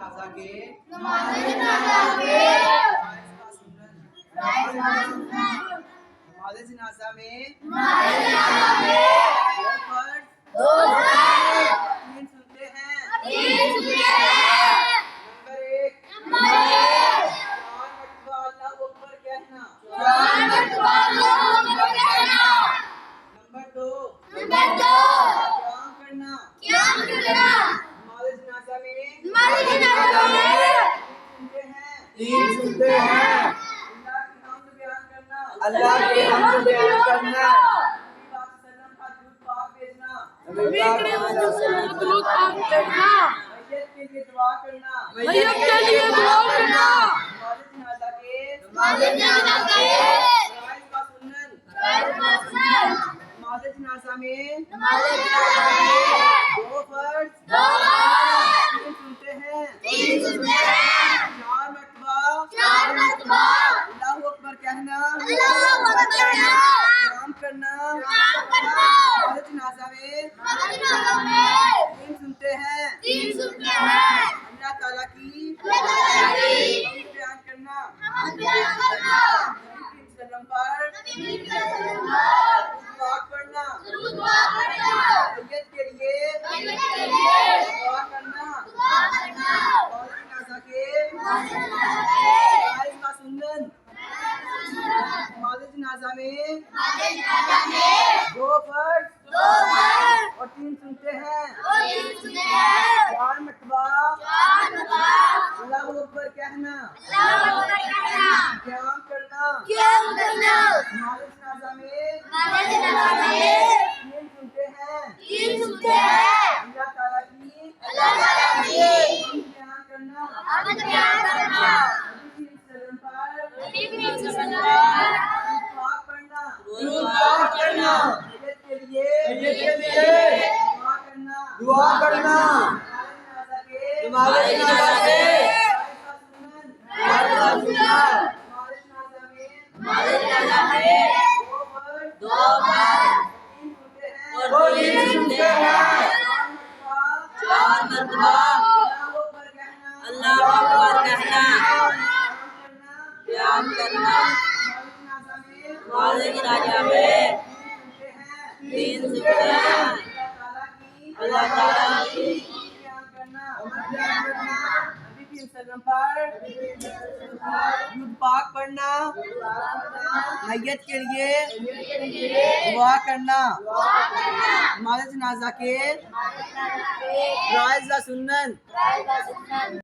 जनाजा के नमाज़े जनाजा में दो तीन सुनते हैं। नंबर एक चार मरतबा अल्लाहू अकबर कहना। नंबर दो क़याम करना। नमाज़े जनाजा में तीन सुनते हैं। अल्लाह की हम्द बयान करना। नबी पाक दुरूद पाक भेजना। मैयत के लिए दुआ करना। नमाज़े जनाजा के नमाज़े जनाजा में दो फर्ज तीन सुनते हैं। चार मरतबा अल्लाहू अकबर कहना। क़याम करना। नमाज़े जनाजा में तीन सुनते हैं। अल्लाह ताला की हम्द बयान करना। नबी सल्लम पर दुआ पढ़ना। मैयत के लिए दुआ करना। नमाज़े जनाजा के फराइज़ का सुन्नत। नमाज़े जनाजा में दो फर्ज और तीन सुनते हैं। चार मरतबा अल्लाहू अकबर कहना। क़याम करना। नमाज़े जनाजा में तीन सुनते हैं। अल्लाह ताला की हम्द बयान करना। नबी सल्लम पर दुआ पढ़ना। मैयत के लिए दुआ करना। नमाज़े जनाजा के फराइज़ का सुन्नत। नमाज़े जनाजा में दो फर्ज तीन सुनते हैं। चार मरतबा अल्लाहू अकबर कहना। क़याम करना। नमाज़े जनाजा में तीन सुनते हैं। अल्लाह ताला की हम्द बयान करना। नबी सल्लम पर दुरूद पाक पढ़ना। मैयत के लिए दुआ करना। नमाज़े जनाजा के फराइज़ का सुन्नत।